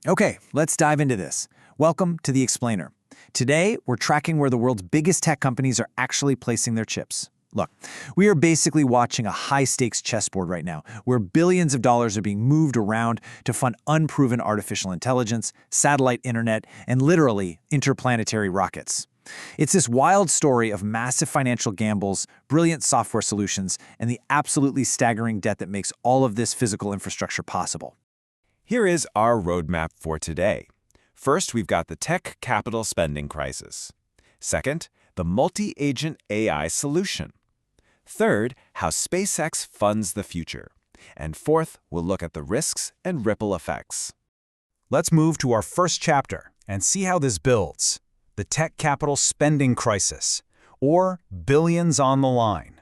Okay, let's dive into this. Welcome to The Explainer. Today, we're tracking where the world's biggest tech companies are actually placing their chips. Look, we are basically watching a high-stakes chessboard right now, where billions of dollars are being moved around to fund unproven artificial intelligence, satellite internet, and literally interplanetary rockets. It's this wild story of massive financial gambles, brilliant software solutions, and the absolutely staggering debt that makes all of this physical infrastructure possible. Here is our roadmap for today. First, we've got the tech capital spending crisis. Second, the multi-agent AI solution. Third, how SpaceX funds the future. And fourth, we'll look at the risks and ripple effects. Let's move to our first chapter and see how this builds. The tech capital spending crisis, or billions on the line.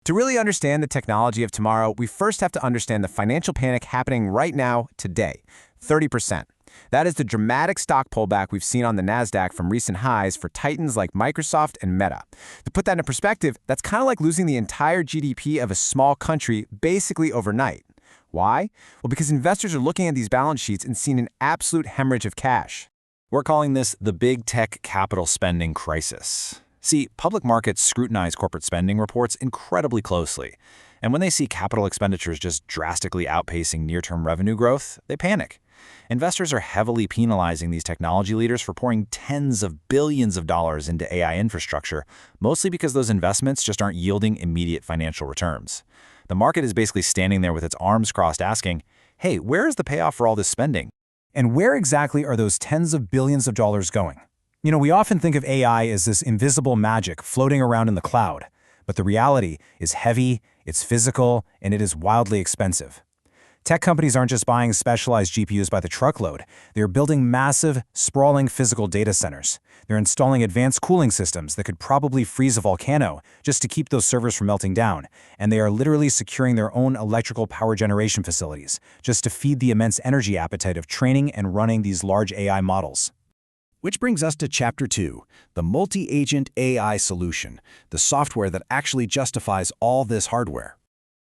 To really understand the technology of tomorrow, we first have to understand the financial panic happening right now, today, 30%. That is the dramatic stock pullback we've seen on the Nasdaq from recent highs for titans like Microsoft and Meta. To put that in perspective, that's kind of like losing the entire GDP of a small country basically overnight. Why? Well, because investors are looking at these balance sheets and seeing an absolute hemorrhage of cash. We're calling this the big tech capital spending crisis. See, public markets scrutinize corporate spending reports incredibly closely, and when they see capital expenditures just drastically outpacing near-term revenue growth, they panic. Investors are heavily penalizing these technology leaders for pouring tens of billions of dollars into AI infrastructure, mostly because those investments just aren't yielding immediate financial returns. The market is basically standing there with its arms crossed asking, hey, where is the payoff for all this spending? And where exactly are those tens of billions of dollars going? You know, we often think of AI as this invisible magic floating around in the cloud, but the reality is heavy, it's physical, and it is wildly expensive. Tech companies aren't just buying specialized GPUs by the truckload. They're building massive, sprawling physical data centers. They're installing advanced cooling systems that could probably freeze a volcano just to keep those servers from melting down. And they are literally securing their own electrical power generation facilities just to feed the immense energy appetite of training and running these large AI models. Which brings us to Chapter 2, the multi-agent AI solution, the software that actually justifies all this hardware.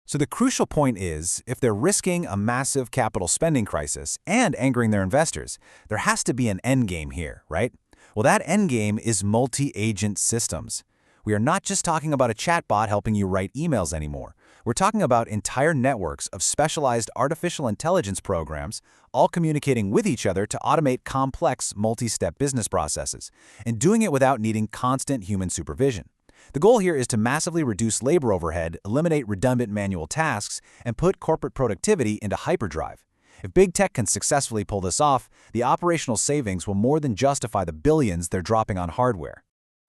So the crucial point is, if they're risking a massive capital spending crisis and angering their investors, there has to be an endgame here, right? Well, that endgame is multi-agent systems. We are not just talking about a chatbot helping you write emails anymore. We're talking about entire networks of specialized artificial intelligence programs, all communicating with each other to automate complex multi-step business processes, and doing it without needing constant human supervision. The goal here is to massively reduce labor overhead, eliminate redundant manual tasks, and put corporate productivity into hyperdrive. If big tech can successfully pull this off, the operational savings will more than justify the billions they're dropping on hardware.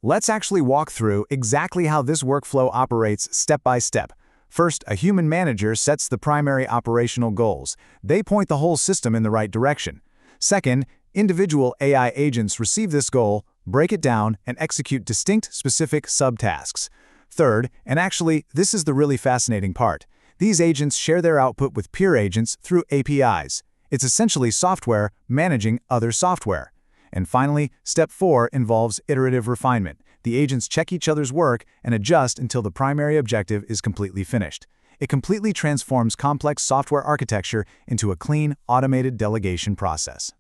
Let's actually walk through exactly how this workflow operates step by step. First, a human manager sets the primary operational goals. They point the whole system in the right direction. Second, individual AI agents receive this goal, break it down, and execute distinct, specific subtasks. Third, and actually, this is the really fascinating part, these agents share their output with peer agents through APIs. It's essentially software managing other software. And finally, step 4 involves iterative refinement. The agents check each other's work and adjust until the primary objective is completely finished. It completely transforms complex software architecture into a clean, automated delegation process.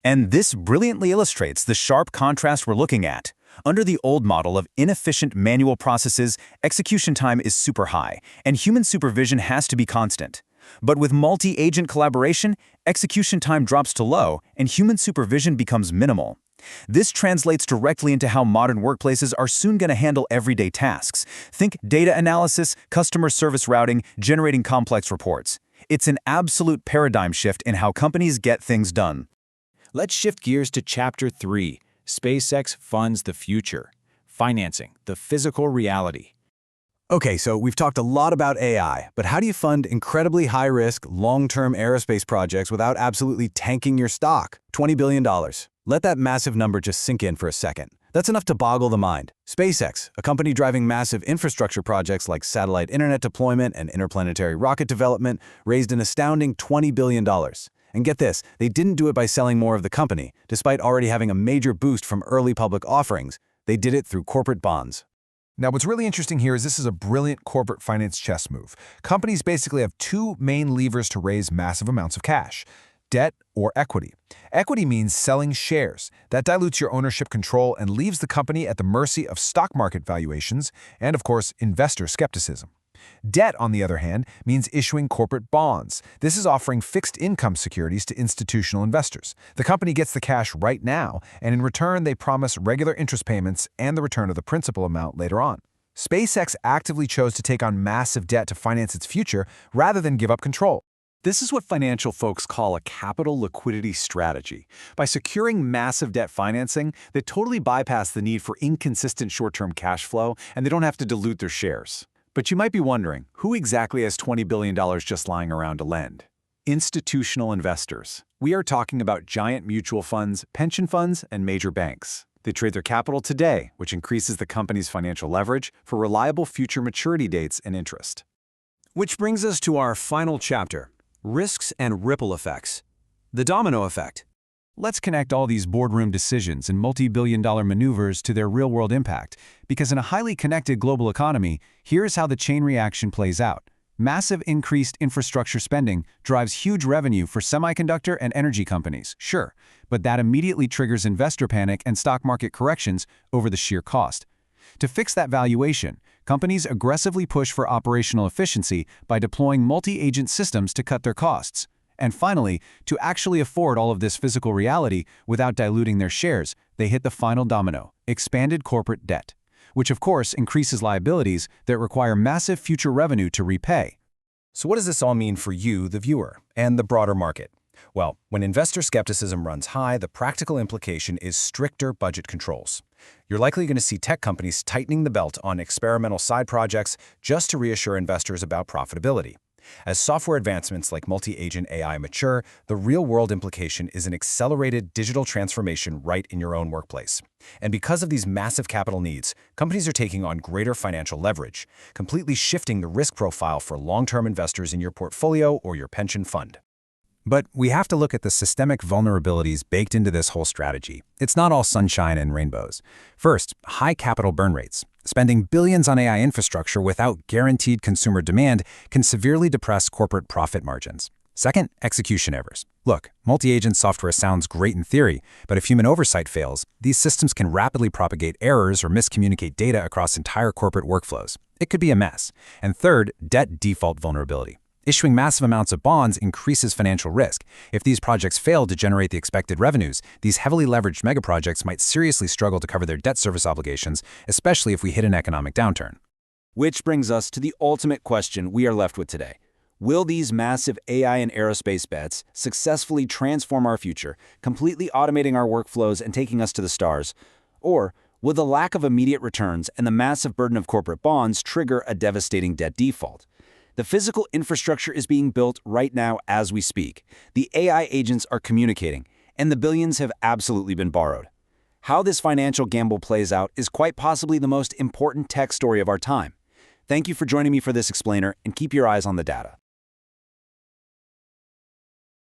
And this brilliantly illustrates the sharp contrast we're looking at. Under the old model of inefficient manual processes, execution time is super high, and human supervision has to be constant. But with multi-agent collaboration, execution time drops to low, and human supervision becomes minimal. This translates directly into how modern workplaces are soon going to handle everyday tasks. Think data analysis, customer service routing, generating complex reports. It's an absolute paradigm shift in how companies get things done. Let's shift gears to Chapter 3, SpaceX funds the future. Financing, the physical reality. Okay, so we've talked a lot about AI, but how do you fund incredibly high-risk, long-term aerospace projects without absolutely tanking your stock? $20 billion. Let that massive number just sink in for a second. That's enough to boggle the mind. SpaceX, a company driving massive infrastructure projects like satellite internet deployment and interplanetary rocket development, raised an astounding $20 billion. And get this, they didn't do it by selling more of the company. Despite already having a major boost from early public offerings, they did it through corporate bonds. Now, what's really interesting here is this is a brilliant corporate finance chess move. Companies basically have two main levers to raise massive amounts of cash: debt or equity. Equity means selling shares. That dilutes your ownership control and leaves the company at the mercy of stock market valuations and, of course, investor skepticism. Debt, on the other hand, means issuing corporate bonds. This is offering fixed income securities to institutional investors. The company gets the cash right now, and in return they promise regular interest payments and the return of the principal amount later on. SpaceX actively chose to take on massive debt to finance its future rather than give up control. This is what financial folks call a capital liquidity strategy. By securing massive debt financing, they totally bypass the need for inconsistent short-term cash flow, and they don't have to dilute their shares. But you might be wondering, who exactly has $20 billion just lying around to lend? Institutional investors. We are talking about giant mutual funds, pension funds, and major banks. They trade their capital today, which increases the company's financial leverage for reliable future maturity dates and interest. Which brings us to our final chapter, risks and ripple effects. The domino effect. Let's connect all these boardroom decisions and multi-billion-dollar maneuvers to their real-world impact, because in a highly connected global economy, here's how the chain reaction plays out. Massive increased infrastructure spending drives huge revenue for semiconductor and energy companies, sure, but that immediately triggers investor panic and stock market corrections over the sheer cost. To fix that valuation, companies aggressively push for operational efficiency by deploying multi-agent systems to cut their costs. And finally, to actually afford all of this physical reality without diluting their shares, they hit the final domino, expanded corporate debt, which of course increases liabilities that require massive future revenue to repay. So what does this all mean for you, the viewer, and the broader market? Well, when investor skepticism runs high, the practical implication is stricter budget controls. You're likely going to see tech companies tightening the belt on experimental side projects just to reassure investors about profitability. As software advancements like multi-agent AI mature, the real-world implication is an accelerated digital transformation right in your own workplace. And because of these massive capital needs, companies are taking on greater financial leverage, completely shifting the risk profile for long-term investors in your portfolio or your pension fund. But we have to look at the systemic vulnerabilities baked into this whole strategy. It's not all sunshine and rainbows. First, high capital burn rates. Spending billions on AI infrastructure without guaranteed consumer demand can severely depress corporate profit margins. Second, execution errors. Look, multi-agent software sounds great in theory, but if human oversight fails, these systems can rapidly propagate errors or miscommunicate data across entire corporate workflows. It could be a mess. And third, debt default vulnerability. Issuing massive amounts of bonds increases financial risk. If these projects fail to generate the expected revenues, these heavily leveraged megaprojects might seriously struggle to cover their debt service obligations, especially if we hit an economic downturn. Which brings us to the ultimate question we are left with today. Will these massive AI and aerospace bets successfully transform our future, completely automating our workflows and taking us to the stars? Or will the lack of immediate returns and the massive burden of corporate bonds trigger a devastating debt default? The physical infrastructure is being built right now as we speak. The AI agents are communicating, and the billions have absolutely been borrowed. How this financial gamble plays out is quite possibly the most important tech story of our time. Thank you for joining me for this explainer, and keep your eyes on the data.